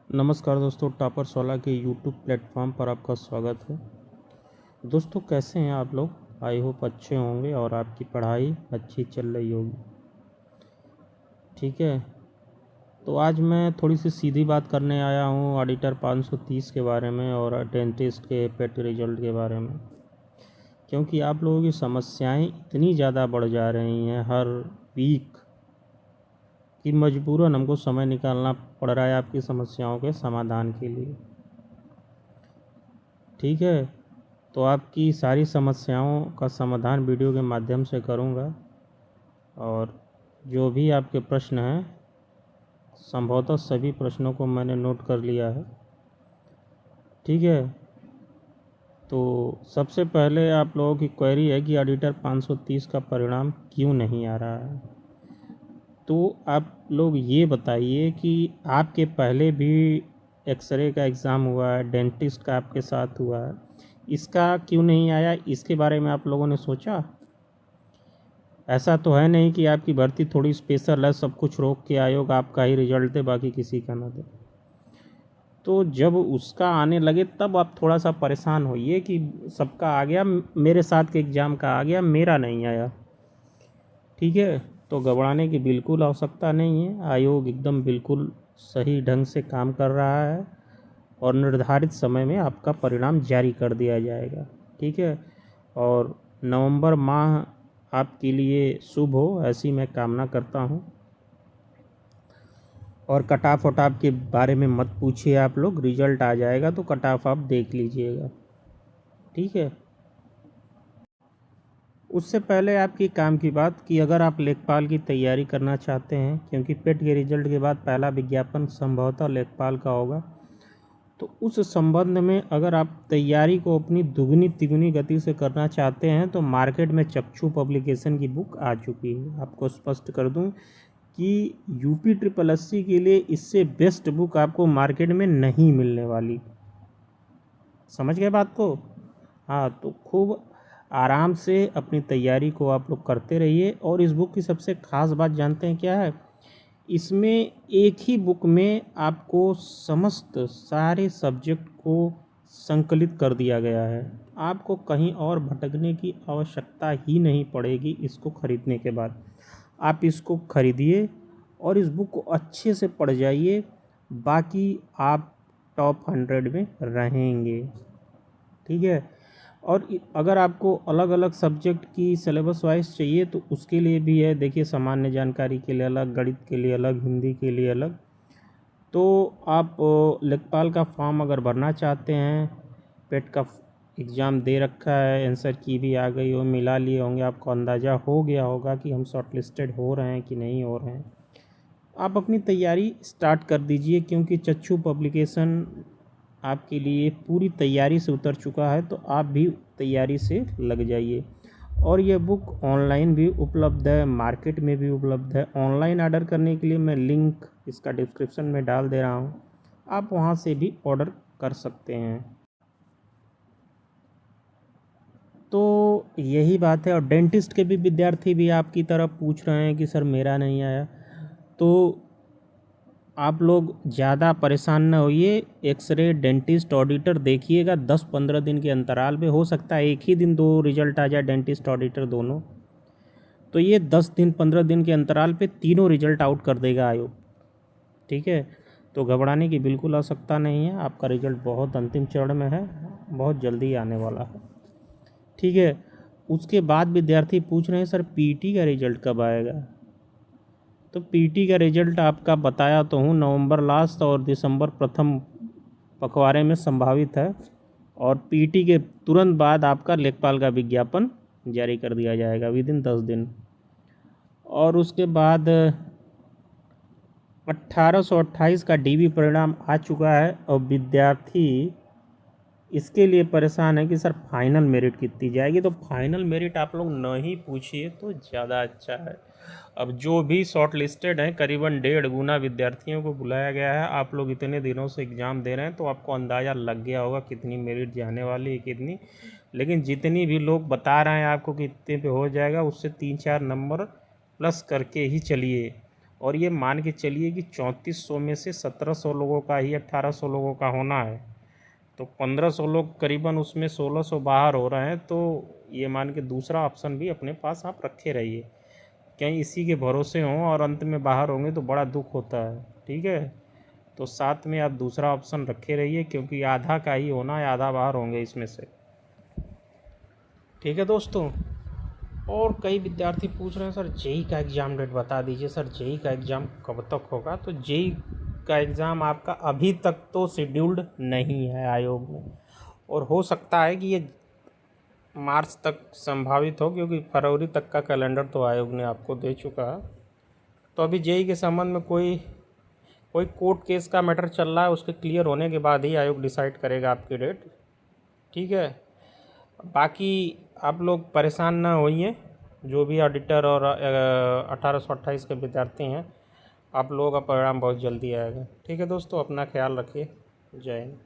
नमस्कार दोस्तों, टॉपर 16 के यूट्यूब प्लेटफॉर्म पर आपका स्वागत है। दोस्तों, कैसे हैं आप लोग? आई होप अच्छे होंगे और आपकी पढ़ाई अच्छी चल रही होगी। ठीक है, तो आज मैं थोड़ी सी सीधी बात करने आया हूँ ऑडिटर 530 के बारे में और डेंटिस्ट के पेट रिजल्ट के बारे में, क्योंकि आप लोगों की समस्याएं इतनी ज़्यादा बढ़ जा रही हैं हर वीक कि मजबूरन हमको समय निकालना पड़ रहा है आपकी समस्याओं के समाधान के लिए। ठीक है, तो आपकी सारी समस्याओं का समाधान वीडियो के माध्यम से करूंगा और जो भी आपके प्रश्न हैं, संभवतः सभी प्रश्नों को मैंने नोट कर लिया है। ठीक है, तो सबसे पहले आप लोगों की क्वेरी है कि ऑडिटर 530 का परिणाम क्यों नहीं आ रहा है। तो आप लोग ये बताइए कि आपके पहले भी एक्सरे का एग्ज़ाम हुआ है, डेंटिस्ट का आपके साथ हुआ है, इसका क्यों नहीं आया? इसके बारे में आप लोगों ने सोचा? ऐसा तो है नहीं कि आपकी भर्ती थोड़ी स्पेशल है, सब कुछ रोक के आयोग आपका ही रिजल्ट दे, बाकी किसी का ना दे। तो जब उसका आने लगे तब आप थोड़ा सा परेशान होइए कि सबका आ गया, मेरे साथ के एग्ज़ाम का आ गया, मेरा नहीं आया। ठीक है, तो घबराने की बिल्कुल आवश्यकता नहीं है। आयोग एकदम बिल्कुल सही ढंग से काम कर रहा है और निर्धारित समय में आपका परिणाम जारी कर दिया जाएगा। ठीक है, और नवंबर माह आपके लिए शुभ हो, ऐसी मैं कामना करता हूँ। और कट ऑफ वटाफ के बारे में मत पूछिए आप लोग, रिजल्ट आ जाएगा तो कट ऑफ आप देख लीजिएगा। ठीक है, उससे पहले आपकी काम की बात कि अगर आप लेखपाल की तैयारी करना चाहते हैं, क्योंकि पेट के रिजल्ट के बाद पहला विज्ञापन संभवतः लेखपाल का होगा, तो उस संबंध में अगर आप तैयारी को अपनी दुगनी तिगुनी गति से करना चाहते हैं तो मार्केट में चक्षु पब्लिकेशन की बुक आ चुकी है। आपको स्पष्ट कर दूं कि यूपी ट्रिपल एससी के लिए इससे बेस्ट बुक आपको मार्केट में नहीं मिलने वाली। समझ गए बात को? हाँ, तो खूब आराम से अपनी तैयारी को आप लोग करते रहिए। और इस बुक की सबसे ख़ास बात जानते हैं क्या है? इसमें एक ही बुक में आपको समस्त सारे सब्जेक्ट को संकलित कर दिया गया है। आपको कहीं और भटकने की आवश्यकता ही नहीं पड़ेगी इसको खरीदने के बाद। आप इसको खरीदिए और इस बुक को अच्छे से पढ़ जाइए, बाकी आप टॉप 100 में रहेंगे। ठीक है, और अगर आपको अलग अलग सब्जेक्ट की सिलेबस वाइज चाहिए तो उसके लिए भी है। देखिए, सामान्य जानकारी के लिए अलग, गणित के लिए अलग, हिंदी के लिए अलग। तो आप लेखपाल का फॉर्म अगर भरना चाहते हैं, पेट का एग्ज़ाम दे रखा है, आंसर की भी आ गई हो, मिला लिए होंगे, आपको अंदाज़ा हो गया होगा कि हम शॉर्ट लिस्टेड हो रहे हैं कि नहीं हो रहे हैं। आप अपनी तैयारी स्टार्ट कर दीजिए, क्योंकि चक्षु पब्लिकेशन आपके लिए पूरी तैयारी से उतर चुका है, तो आप भी तैयारी से लग जाइए। और ये बुक ऑनलाइन भी उपलब्ध है, मार्केट में भी उपलब्ध है। ऑनलाइन ऑर्डर करने के लिए मैं लिंक इसका डिस्क्रिप्शन में डाल दे रहा हूँ, आप वहाँ से भी ऑर्डर कर सकते हैं। तो यही बात है। और डेंटिस्ट के भी विद्यार्थी भी आपकी तरफ पूछ रहे हैं कि सर मेरा नहीं आया, तो आप लोग ज़्यादा परेशान न होइए। एक्सरे, डेंटिस्ट, ऑडिटर देखिएगा 10-15 दिन के अंतराल पे। हो सकता है एक ही दिन दो रिजल्ट आ जाए, डेंटिस्ट ऑडिटर दोनों। तो ये 10 दिन 15 दिन के अंतराल पे तीनों रिजल्ट आउट कर देगा आयोग। ठीक है, तो घबराने की बिल्कुल आवश्यकता नहीं है। आपका रिजल्ट बहुत अंतिम चरण में है, बहुत जल्दी आने वाला है। ठीक है, उसके बाद विद्यार्थी पूछ रहे हैं सर पीटी का रिजल्ट कब आएगा? तो पीटी का रिजल्ट आपका बताया तो हूँ, नवंबर लास्ट और दिसंबर प्रथम पखवाड़े में संभावित है। और पीटी के तुरंत बाद आपका लेखपाल का विज्ञापन जारी कर दिया जाएगा विदिन 10 दिन। और उसके बाद 1828 का डीवी परिणाम आ चुका है और विद्यार्थी इसके लिए परेशान है कि सर फाइनल मेरिट कितनी जाएगी। तो फाइनल मेरिट आप लोग न ही पूछिए तो ज़्यादा अच्छा है। अब जो भी शॉर्ट लिस्टेड हैं, करीबन 1.5 गुना विद्यार्थियों को बुलाया गया है। आप लोग इतने दिनों से एग्ज़ाम दे रहे हैं तो आपको अंदाज़ा लग गया होगा कितनी मेरिट जाने वाली है, कितनी। लेकिन जितनी भी लोग बता रहे हैं आपको कि इतने पे हो जाएगा, उससे 3-4 नंबर प्लस करके ही चलिए। और ये मान के चलिए कि 3400 में से 1700 लोगों का ही 1800 लोगों का होना है, तो 1500 लोग करीबन, उसमें 1600 बाहर हो रहे हैं। तो ये मान के दूसरा ऑप्शन भी अपने पास आप रखे रहिए, कहीं इसी के भरोसे हों और अंत में बाहर होंगे तो बड़ा दुख होता है। ठीक है, तो साथ में आप दूसरा ऑप्शन रखे रहिए, क्योंकि आधा का ही होना है, आधा बाहर होंगे इसमें से। ठीक है दोस्तों। और कई विद्यार्थी पूछ रहे हैं सर जेई का एग्ज़ाम डेट बता दीजिए, सर जेई का एग्ज़ाम कब तक होगा। तो जेई का एग्ज़ाम आपका अभी तक तो शेड्यूल्ड नहीं है आयोग में, और हो सकता है कि ये मार्च तक संभावित हो, क्योंकि फरवरी तक का कैलेंडर तो आयोग ने आपको दे चुका है। तो अभी जेई के संबंध में कोई कोर्ट केस का मैटर चल रहा है, उसके क्लियर होने के बाद ही आयोग डिसाइड करेगा आपकी डेट। ठीक है, बाकी आप लोग परेशान ना होइए, जो भी ऑडिटर और 1828 के विद्यार्थी हैं, आप लोगों का परिणाम बहुत जल्दी आएगा। ठीक है दोस्तों, अपना ख्याल रखिए। जय हिंद।